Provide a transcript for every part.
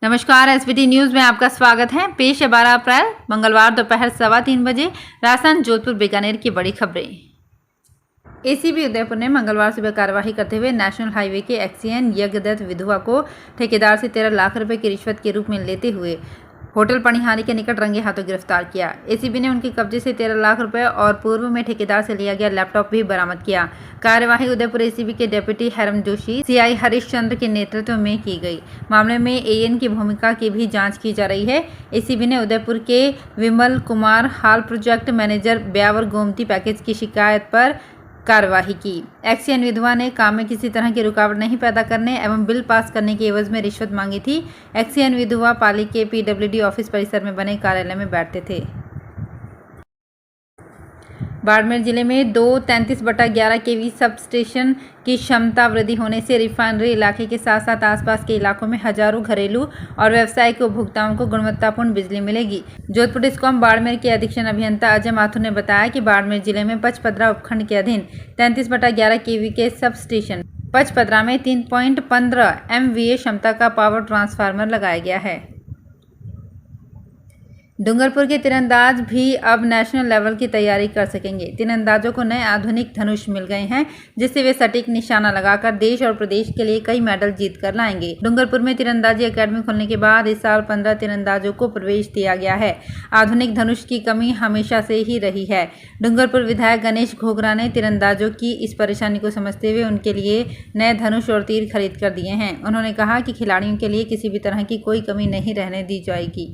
नमस्कार, SBT news में आपका स्वागत है। पेश है 12 अप्रैल मंगलवार दोपहर 3:15 बजे राजस्थान जोधपुर बीकानेर की बड़ी खबरें। एसीबी उदयपुर ने मंगलवार सुबह कार्यवाही करते हुए नेशनल हाईवे के एक्सीएन यज्ञदत्त विधवा को ठेकेदार से 13 लाख रुपए की रिश्वत के रूप में लेते हुए होटल पणिहारी के निकट रंगे हाथों गिरफ्तार किया। एसीबी ने उनके कब्जे से 13 लाख रुपए और पूर्व में ठेकेदार से लिया गया लैपटॉप भी बरामद किया। कार्यवाही उदयपुर एसीबी के डिप्टी हैरम जोशी सीआई हरीश चंद्र के नेतृत्व में की गई। मामले में एएन की भूमिका की भी जांच की जा रही है। एसीबी ने उदयपुर के विमल कुमार हाल project manager Beawar Gomti package की शिकायत पर कार्यवाही की। एक्सीएन विधवा ने काम में किसी तरह की रुकावट नहीं पैदा करने एवं बिल पास करने की एवज में रिश्वत मांगी थी। एक्सीएन विधवा पाली के पीडब्ल्यूडी ऑफिस परिसर में बने कार्यालय में बैठते थे। बाड़मेर जिले में 2 33/11 केवी सब स्टेशन की क्षमता वृद्धि होने से रिफाइनरी इलाके के साथ साथ आसपास के इलाकों में हजारों घरेलू और व्यावसायिक उपभोक्ताओं को गुणवत्तापूर्ण बिजली मिलेगी। जोधपुर डिस्कॉम बाड़मेर के अधीक्षण अभियंता अजय माथुर ने बताया कि बाड़मेर जिले में पचपदरा उपखंड के अधीन 33/11 केवी के सब स्टेशन पचपदरा में 3.15 MVA क्षमता का पावर ट्रांसफार्मर लगाया गया है। डूंगरपुर के तीरंदाज भी अब नेशनल लेवल की तैयारी कर सकेंगे। तीरंदाजों को नए आधुनिक धनुष मिल गए हैं, जिससे वे सटीक निशाना लगाकर देश और प्रदेश के लिए कई मेडल जीत कर लाएंगे। डूंगरपुर में तीरंदाजी एकेडमी खुलने के बाद इस साल 15 तीरंदाजों को प्रवेश दिया गया है। आधुनिक धनुष की कमी हमेशा से ही रही है। डूंगरपुर विधायक गणेश घोगरा ने तीरंदाजों की इस परेशानी को समझते हुए उनके लिए नए धनुष और तीर खरीद कर दिए हैं। उन्होंने कहा कि खिलाड़ियों के लिए किसी भी तरह की कोई कमी नहीं रहने दी जाएगी।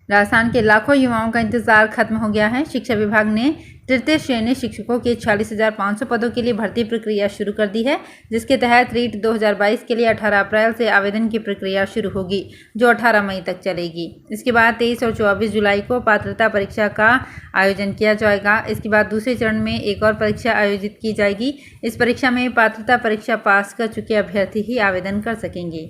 राजस्थान के लाखों युवाओं का इंतजार खत्म हो गया है। शिक्षा विभाग ने तृतीय श्रेणी शिक्षकों के 46,500 पदों के लिए भर्ती प्रक्रिया शुरू कर दी है, जिसके तहत रीट 2022 के लिए 18 अप्रैल से आवेदन की प्रक्रिया शुरू होगी, जो 18 मई तक चलेगी। इसके बाद 23 और 24 जुलाई को पात्रता परीक्षा का आयोजन किया जाएगा। इसके बाद दूसरे चरण में एक और परीक्षा आयोजित की जाएगी। इस परीक्षा में पात्रता परीक्षा पास कर चुके अभ्यर्थी ही आवेदन कर सकेंगे।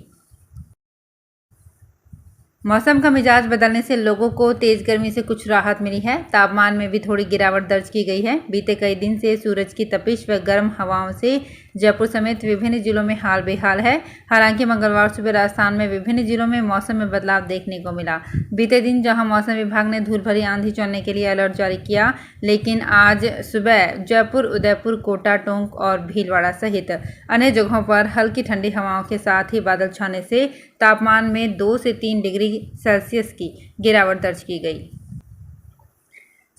मौसम का मिजाज बदलने से लोगों को तेज गर्मी से कुछ राहत मिली है। तापमान में भी थोड़ी गिरावट दर्ज की गई है। बीते कई दिन से सूरज की तपिश व गर्म हवाओं से जयपुर समेत विभिन्न जिलों में हाल बेहाल है। हालांकि मंगलवार सुबह राजस्थान में विभिन्न जिलों में मौसम में बदलाव देखने को मिला। बीते दिन जहां मौसम विभाग ने धूल भरी आंधी चलने के लिए अलर्ट जारी किया, लेकिन आज सुबह जयपुर, उदयपुर, कोटा, टोंक और भीलवाड़ा सहित अन्य जगहों पर हल्की ठंडी हवाओं के साथ ही बादल छाने से तापमान में 2 से 3 डिग्री सेल्सियस की गिरावट दर्ज की गई।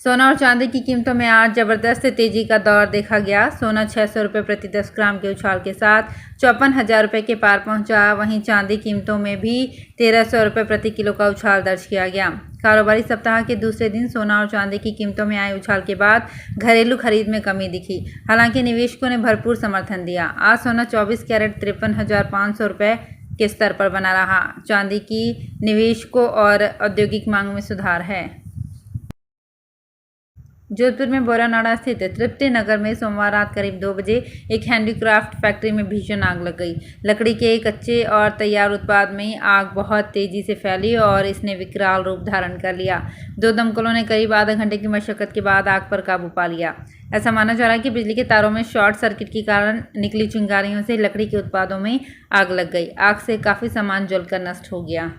सोना और चांदी की कीमतों में आज जबरदस्त तेजी का दौर देखा गया। सोना 600 रुपये प्रति 10 ग्राम के उछाल के साथ 54,000 रुपये के पार पहुंचा। वहीं चांदी कीमतों में भी 1,300 रुपये प्रति किलो का उछाल दर्ज किया गया। कारोबारी सप्ताह के दूसरे दिन सोना और चांदी की कीमतों में आए उछाल के बाद घरेलू खरीद में कमी दिखी। हालांकि निवेशकों ने भरपूर समर्थन दिया। आज सोना 24 कैरेट 53,500 रुपये के स्तर पर बना रहा। चांदी की निवेशकों और औद्योगिक मांग में सुधार है। जोधपुर में बोरानाड़ा स्थित तृप्ति नगर में सोमवार रात करीब 2 बजे एक हैंडीक्राफ्ट फैक्ट्री में भीषण आग लग गई। लकड़ी के कच्चे और तैयार उत्पाद में आग बहुत तेजी से फैली और इसने विकराल रूप धारण कर लिया। 2 दमकलों ने करीब आधा घंटे की मशक्कत के बाद आग पर काबू पा लिया। ऐसा माना जा रहा है कि बिजली के तारों में शॉर्ट सर्किट के कारण निकली चिंगारियों से लकड़ी के उत्पादों में आग लग गई। आग से काफ़ी सामान जलकर नष्ट हो गया।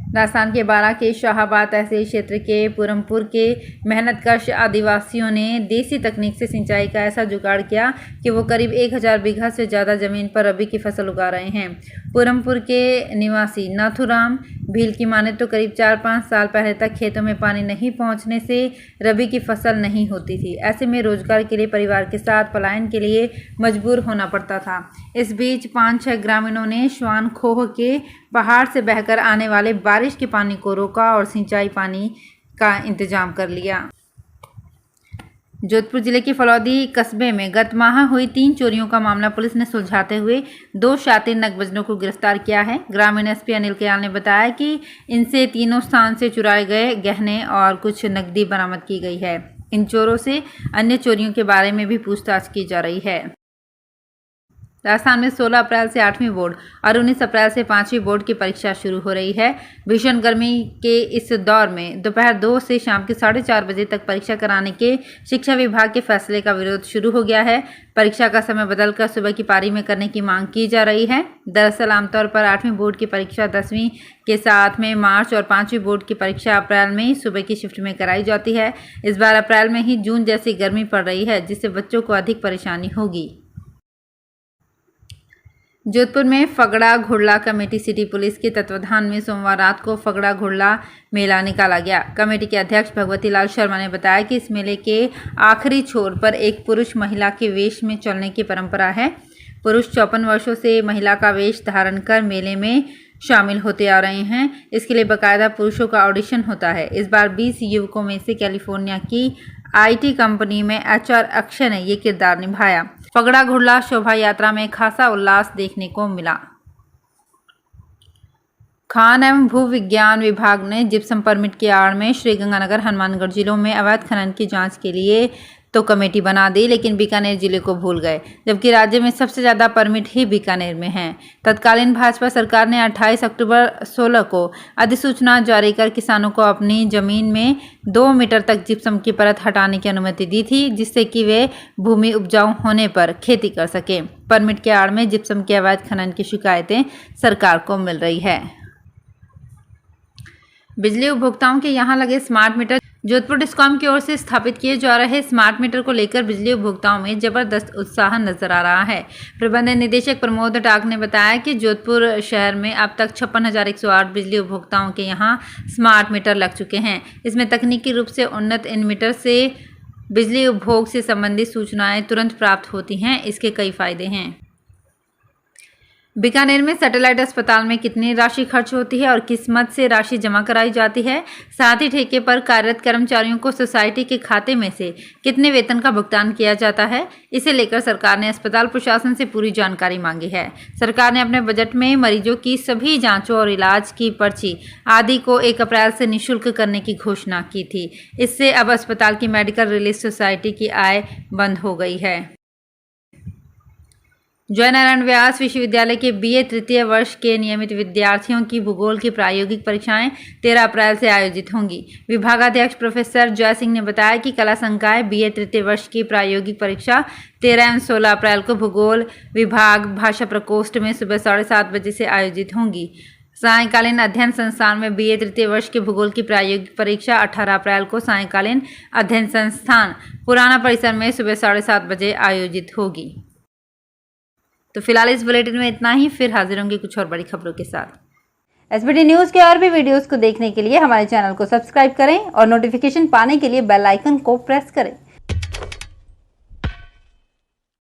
राजस्थान के बारां के शाहाबाद तहसील क्षेत्र के पूरमपुर के मेहनतकश आदिवासियों ने देसी तकनीक से सिंचाई का ऐसा जुगाड़ किया कि वो करीब 1,000 बीघा से ज़्यादा ज़मीन पर रबी की फसल उगा रहे हैं। पूरमपुर के निवासी नाथुराम भील की माने तो करीब 4-5 साल पहले तक खेतों में पानी नहीं पहुंचने से रबी की फसल नहीं होती थी। ऐसे में रोजगार के लिए परिवार के साथ पलायन के लिए मजबूर होना पड़ता था। इस बीच 5-6 ग्रामीणों ने श्वान खोह के पहाड़ से बहकर आने वाले बारिश के पानी को रोका और सिंचाई पानी का इंतजाम कर लिया। जोधपुर जिले के फलौदी कस्बे में गत माह हुई 3 चोरियों का मामला पुलिस ने सुलझाते हुए 2 शातिर नकबजनों को गिरफ्तार किया है। ग्रामीण एसपी अनिल कयाल ने बताया कि इनसे तीनों स्थान से चुराए गए गहने और कुछ नकदी बरामद की गई है। इन चोरों से अन्य चोरियों के बारे में भी पूछताछ की जा रही है। राजस्थान में 16 अप्रैल से 8वीं बोर्ड और 19 अप्रैल से 5वीं बोर्ड की परीक्षा शुरू हो रही है। भीषण गर्मी के इस दौर में दोपहर 2 से शाम के 4:30 बजे तक परीक्षा कराने के शिक्षा विभाग के फैसले का विरोध शुरू हो गया है। परीक्षा का समय बदलकर सुबह की पारी में करने की मांग की जा रही है। दरअसल आमतौर पर 8वीं बोर्ड की परीक्षा 10वीं के साथ में मार्च और 5वीं बोर्ड की परीक्षा अप्रैल में ही सुबह की शिफ्ट में कराई जाती है। इस बार अप्रैल में ही जून जैसी गर्मी पड़ रही है, जिससे बच्चों को अधिक परेशानी होगी। जोधपुर में फगड़ा घुड़ला कमेटी सिटी पुलिस के तत्वाधान में सोमवार रात को फगड़ा घुड़ला मेला निकाला गया। कमेटी के अध्यक्ष भगवती लाल शर्मा ने बताया कि इस मेले के आखिरी छोर पर एक पुरुष महिला के वेश में चलने की परंपरा है। पुरुष 54 वर्षों से महिला का वेश धारण कर मेले में शामिल होते आ रहे हैं। इसके लिए बाकायदा पुरुषों का ऑडिशन होता है। इस बार 20 युवकों में से कैलिफोर्निया की IT कंपनी में HR अक्षय ने ये किरदार निभाया। फगड़ा घुड़ला शोभा यात्रा में खासा उल्लास देखने को मिला। खान एवं भू विज्ञान विभाग ने जिप्सम परमिट की आड़ में श्रीगंगानगर, हनुमानगढ़ जिलों में अवैध खनन की जांच के लिए तो कमेटी बना दी, लेकिन बीकानेर जिले को भूल गए, जबकि राज्य में सबसे ज़्यादा परमिट ही बीकानेर में हैं। तत्कालीन भाजपा सरकार ने 28 अक्टूबर 16 को अधिसूचना जारी कर किसानों को अपनी जमीन में 2 मीटर तक जिप्सम की परत हटाने की अनुमति दी थी, जिससे कि वे भूमि उपजाऊ होने पर खेती कर सकें। परमिट के आड़ में जिप्सम के अवैध खनन की शिकायतें सरकार को मिल रही है। बिजली उपभोक्ताओं के यहां लगे स्मार्ट मीटर। जोधपुर डिस्कॉम की ओर से स्थापित किए जा रहे स्मार्ट मीटर को लेकर बिजली उपभोक्ताओं में जबरदस्त उत्साह नजर आ रहा है। प्रबंध निदेशक प्रमोद टाक ने बताया कि जोधपुर शहर में अब तक 56,108 बिजली उपभोक्ताओं के यहां स्मार्ट मीटर लग चुके हैं। इसमें तकनीकी रूप से उन्नत इन मीटर से बिजली उपभोग से संबंधित सूचनाएं तुरंत प्राप्त होती हैं। इसके कई फायदे हैं। बीकानेर में सैटेलाइट अस्पताल में कितनी राशि खर्च होती है और किस मद से राशि जमा कराई जाती है, साथ ही ठेके पर कार्यरत कर्मचारियों को सोसाइटी के खाते में से कितने वेतन का भुगतान किया जाता है, इसे लेकर सरकार ने अस्पताल प्रशासन से पूरी जानकारी मांगी है। सरकार ने अपने बजट में मरीजों की सभी जांचों और इलाज की पर्ची आदि को 1 अप्रैल से निःशुल्क करने की घोषणा की थी। इससे अब अस्पताल की मेडिकल रिलीफ सोसाइटी की आय बंद हो गई है। जयनारायण व्यास विश्वविद्यालय के BA तृतीय वर्ष के नियमित विद्यार्थियों की भूगोल की प्रायोगिक परीक्षाएं 13 अप्रैल से आयोजित होंगी। विभागाध्यक्ष प्रोफेसर जय सिंह ने बताया कि कला संकाय BA तृतीय वर्ष की प्रायोगिक परीक्षा 13 एवं 16 अप्रैल को भूगोल विभाग भाषा प्रकोष्ठ में सुबह 7:30 बजे से आयोजित होंगी। सायंकालीन अध्ययन संस्थान में BA तृतीय वर्ष के भूगोल की प्रायोगिक परीक्षा 18 अप्रैल को सायंकालीन अध्ययन संस्थान पुराना परिसर में सुबह 7:30 बजे आयोजित होगी। तो फिलहाल इस बुलेटिन में इतना ही, फिर हाजिर होंगे कुछ और बड़ी खबरों के साथ। SBT न्यूज़ के और भी वीडियोस को देखने के लिए हमारे चैनल को सब्सक्राइब करें और नोटिफिकेशन पाने के लिए बेल आइकन को प्रेस करें।